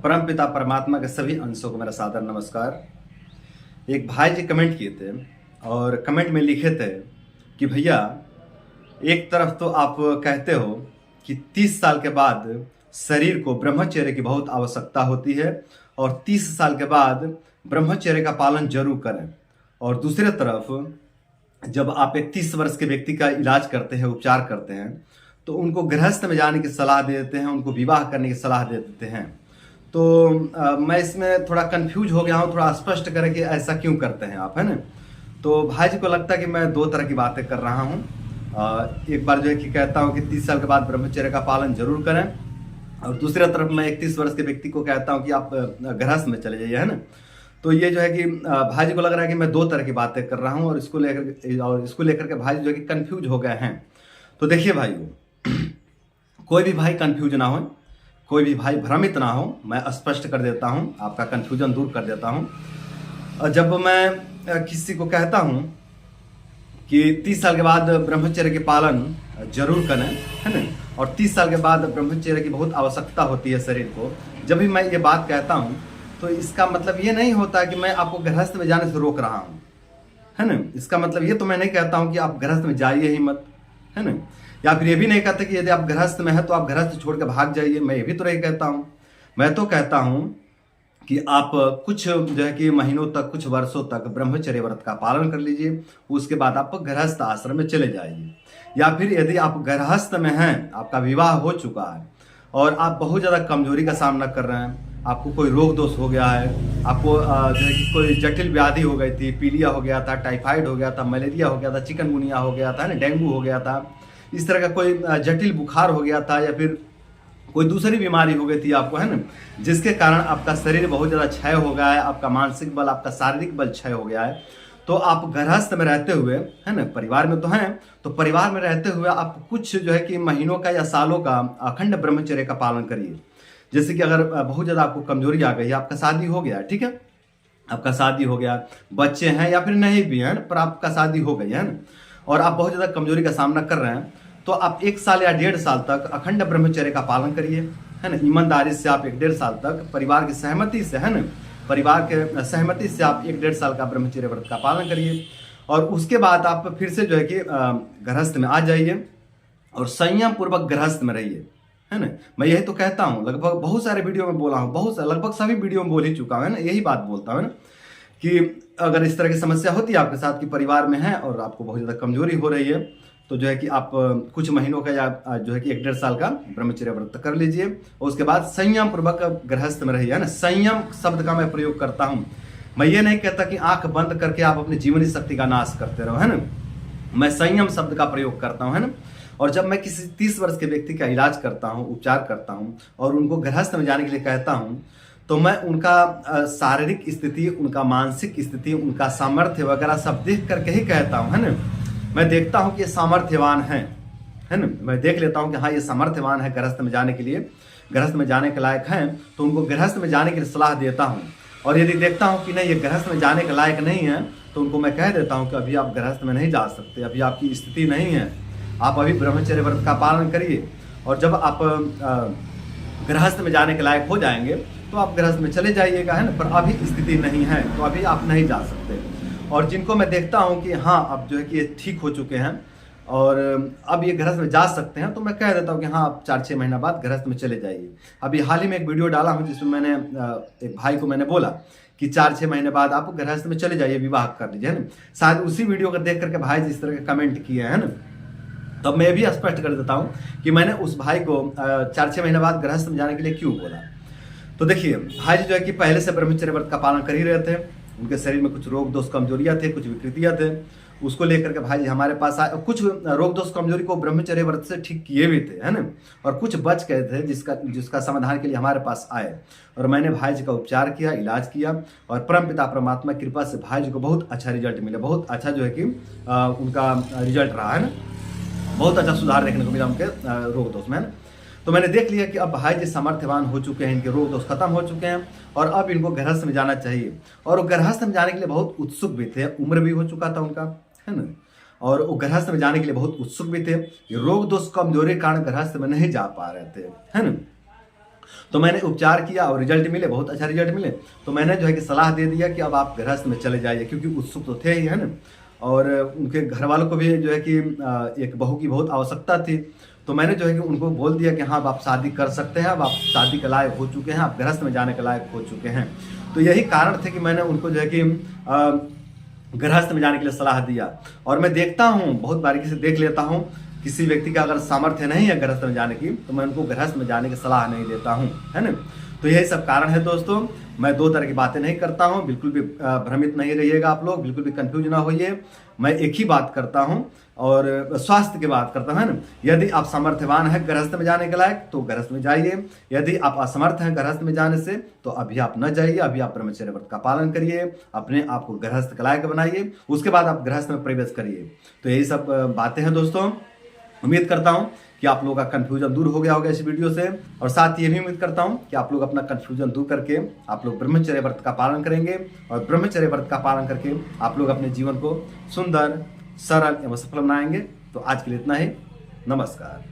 परमपिता परमात्मा के सभी अंशों को मेरा सादर नमस्कार। एक भाई जी कमेंट किए थे और कमेंट में लिखे थे कि भैया, एक तरफ तो आप कहते हो कि 30 साल के बाद शरीर को ब्रह्मचर्य की बहुत आवश्यकता होती है और 30 साल के बाद ब्रह्मचर्य का पालन जरूर करें, और दूसरे तरफ जब आप एक 30 वर्ष के व्यक्ति का इलाज करते हैं, उपचार करते हैं, तो उनको गृहस्थ में जाने की सलाह दे देते हैं, उनको विवाह करने की सलाह दे देते हैं। तो मैं इसमें थोड़ा कंफ्यूज हो गया हूँ। थोड़ा स्पष्ट करें कि ऐसा क्यों करते हैं आप, है ना। तो भाई जी को लगता है कि मैं दो तरह की बातें कर रहा हूँ। एक बार जो है कि कहता हूँ कि 30 साल के बाद ब्रह्मचर्य का पालन जरूर करें, और दूसरी तरफ मैं 31 वर्ष के व्यक्ति को कहता हूँ कि आप गृहस्थ में चले जाइए, है ना। तो ये जो है कि भाई जी को लग रहा है कि मैं दो तरह की बातें कर रहा हूँ, और इसको लेकर के भाई जी जो है कि कंफ्यूज हो गए हैं। तो देखिए भाइयों, कोई भी भाई कंफ्यूज ना हो, कोई भी भाई भ्रमित ना हो। मैं स्पष्ट कर देता हूं, आपका कंफ्यूजन दूर कर देता हूं। जब मैं किसी को कहता हूं कि 30 साल के बाद ब्रह्मचर्य के पालन जरूर करें, है ना, और 30 साल के बाद ब्रह्मचर्य की बहुत आवश्यकता होती है शरीर को, जब भी मैं ये बात कहता हूं तो इसका मतलब ये नहीं होता कि मैं आपको गृहस्थ में जाने से रोक रहा हूं, है ना। इसका मतलब ये तो मैं नहीं कहता हूं कि आप गृहस्थ में जाइए ही मत, है ना। या फिर ये भी नहीं कहते कि यदि आप गृहस्थ में हैं तो आप गृहस्थ छोड़ के भाग जाइए। मैं ये भी तो नहीं कहता हूँ। मैं तो कहता हूँ कि आप कुछ जो है कि महीनों तक, कुछ वर्षों तक ब्रह्मचर्य व्रत का पालन कर लीजिए, उसके बाद आप गृहस्थ आश्रम में चले जाइए। या फिर यदि आप गृहस्थ में हैं, आपका विवाह हो चुका है और आप बहुत ज़्यादा कमजोरी का सामना कर रहे हैं, आपको कोई रोग दोष हो गया है, आपको जो है कि कोई जटिल व्याधि हो गई थी, पीलिया हो गया था, टाइफाइड हो गया था, मलेरिया हो गया था, चिकनगुनिया हो गया था, डेंगू हो गया था, इस तरह का कोई जटिल बुखार हो गया था, या फिर कोई दूसरी बीमारी हो गई थी आपको, है ना, जिसके कारण आपका शरीर बहुत ज़्यादा क्षय हो गया है, आपका मानसिक बल, आपका शारीरिक बल क्षय हो गया है, तो आप गृहस्थ में रहते हुए, है ना, परिवार में तो हैं, तो परिवार में रहते हुए आप कुछ जो है कि महीनों का या सालों का अखंड ब्रह्मचर्य का पालन करिए। जैसे कि अगर बहुत ज़्यादा आपको कमजोरी आ गई है, आपका शादी हो गया, ठीक है, आपका शादी हो गया, बच्चे हैं या फिर नहीं भी हैं, पर आपका शादी हो गई है ना, और आप बहुत ज़्यादा कमजोरी का सामना कर रहे हैं, तो आप 1 साल या 1.5 साल तक अखंड ब्रह्मचर्य का पालन करिए, है ना। ईमानदारी से आप 1-1.5 साल तक, परिवार की सहमति से, है ना, परिवार के सहमति से आप 1-1.5 साल का ब्रह्मचर्य व्रत का पालन करिए, और उसके बाद आप फिर से जो है कि गृहस्थ में आ जाइए और संयम पूर्वक गृहस्थ में रहिए, है ना। मैं यही तो कहता हूँ, लगभग बहुत सारे वीडियो में बोला हूँ, लगभग सभी वीडियो में बोल ही चुका हूँ, है ना। यही बात बोलता हूँ ना कि अगर इस तरह की समस्या होती है आपके साथ कि परिवार में है और आपको बहुत ज़्यादा कमजोरी हो रही है, तो जो है कि आप कुछ महीनों का या जो है कि 1-1.5 साल का ब्रह्मचर्य व्रत कर लीजिए, और उसके बाद संयम पूर्वक गृहस्थ में रहिए, है ना। संयम शब्द का मैं प्रयोग करता हूँ। मैं ये नहीं कहता कि आंख बंद करके आप अपनी जीवनी शक्ति का नाश करते रहो, है ना। मैं संयम शब्द का प्रयोग करता हूँ, है ना। और जब मैं किसी 30 वर्ष के व्यक्ति का इलाज करता हूँ, उपचार करता हूँ, और उनको गृहस्थ में जाने के लिए कहता हूँ, तो मैं उनका शारीरिक स्थिति, उनका मानसिक स्थिति, उनका सामर्थ्य वगैरह सब देख करके ही कहता हूँ, है ना। मैं देखता हूँ कि ये सामर्थ्यवान है ना। मैं देख लेता हूँ कि हाँ, ये सामर्थ्यवान है गृहस्थ में जाने के लिए, गृहस्थ में जाने के लायक हैं, तो उनको गृहस्थ में जाने के लिए सलाह देता हूँ। और यदि देखता हूँ कि नहीं, ये गृहस्थ में जाने के लायक नहीं है, तो उनको मैं कह देता हूँ कि अभी आप गृहस्थ में नहीं जा सकते, अभी आपकी स्थिति नहीं है, आप अभी ब्रह्मचर्य व्रत का पालन करिए, और जब आप गृहस्थ में जाने के लायक हो जाएंगे तो आप गृहस्थ में चले जाइएगा, है ना। पर अभी स्थिति नहीं है तो अभी आप नहीं जा सकते। और जिनको मैं देखता हूं कि हाँ, अब जो है कि ये ठीक हो चुके हैं और अब ये गृहस्थ में जा सकते हैं, तो मैं कह देता हूं कि हाँ, आप 4-6 महीना बाद गृहस्थ में चले जाइए। अभी हाल ही में एक वीडियो डाला हूं जिसमें मैंने एक भाई को मैंने बोला कि 4-6 महीने बाद आप गृहस्थ में चले जाइए, विवाह कर लीजिए, है ना। शायद उसी वीडियो को देख करके भाई जिस तरह के कमेंट किए हैं ना, तो मैं भी स्पष्ट कर देता हूँ कि मैंने उस भाई को 4-6 महीने बाद गृहस्थ में जाने के लिए क्यों बोला। तो देखिए, भाई जी जो है कि पहले से ब्रह्मचर्य व्रत का पालन कर ही रहे थे, उनके शरीर में कुछ रोग दोष कमजोरियां थे, कुछ विकृतियां थे, उसको लेकर के भाई जी हमारे पास आए। कुछ रोग दोष कमजोरी को ब्रह्मचर्य व्रत से ठीक किए भी थे, है ना, और कुछ बच गए थे जिसका समाधान के लिए हमारे पास आए, और मैंने भाई जी का उपचार किया, इलाज किया, और परमपिता परमात्मा की कृपा से भाई जी को बहुत अच्छा रिजल्ट मिला, बहुत अच्छा जो है कि उनका रिजल्ट रहा, है ना। बहुत अच्छा सुधार देखने को मिला उनके रोग दोष में, है ना। तो मैंने देख लिया कि अब भाई जी सामर्थ्यवान हो चुके हैं, इनके रोग दोष खत्म हो चुके हैं, और अब इनको गृहस्थ में जाना चाहिए। और वो गृहस्थ में जाने के लिए बहुत उत्सुक भी थे, उम्र भी हो चुका था उनका, है ना, और वो गृहस्थ में जाने के लिए बहुत उत्सुक भी थे। रोग दोष कमजोरी के कारण गृहस्थ में नहीं जा पा रहे थे, है ना। तो मैंने उपचार किया और रिजल्ट मिले, बहुत अच्छा रिजल्ट मिले। तो मैंने जो है कि सलाह दे दिया कि अब आप गृहस्थ में चले जाइए, क्योंकि उत्सुक तो थे ही, है ना। और उनके घर वालों को भी जो है कि एक बहू की बहुत आवश्यकता थी। तो मैंने जो है कि उनको बोल दिया कि हाँ, अब आप शादी कर सकते हैं, अब आप शादी के लायक हो चुके हैं, आप गृहस्थ में जाने के लायक हो चुके हैं। तो यही कारण थे कि मैंने उनको जो है कि गृहस्थ में जाने के लिए सलाह दिया। और मैं देखता हूँ, बहुत बारीकी से देख लेता हूँ, किसी व्यक्ति का अगर सामर्थ्य नहीं है गृहस्थ में जाने की, तो मैं उनको गृहस्थ में जाने की सलाह नहीं देता हूँ, है ना। तो यही सब कारण है दोस्तों। मैं दो तरह की बातें नहीं करता हूँ, बिल्कुल भी भ्रमित नहीं रहिएगा आप लोग, बिल्कुल भी कंफ्यूज ना होइए। मैं एक ही बात करता हूँ और स्वास्थ्य की बात करता हूँ, है ना। यदि आप सामर्थ्यवान हैं गृहस्थ में जाने के लायक तो गृहस्थ में जाइए। यदि आप असमर्थ हैं गृहस्थ में जाने से तो अभी आप न जाइए, अभी आप ब्रह्मचर्य व्रत का पालन करिए, अपने आप को गृहस्थ के लायक बनाइए, उसके बाद आप गृहस्थ में प्रवेश करिए। तो यही सब बातें हैं दोस्तों। उम्मीद करता हूं कि आप लोगों का कन्फ्यूजन दूर हो गया होगा इस वीडियो से, और साथ ये भी उम्मीद करता हूं कि आप लोग अपना कन्फ्यूजन दूर करके आप लोग ब्रह्मचर्य व्रत का पालन करेंगे, और ब्रह्मचर्य व्रत का पालन करके आप लोग अपने जीवन को सुंदर, सरल एवं सफल बनाएंगे। तो आज के लिए इतना ही। नमस्कार।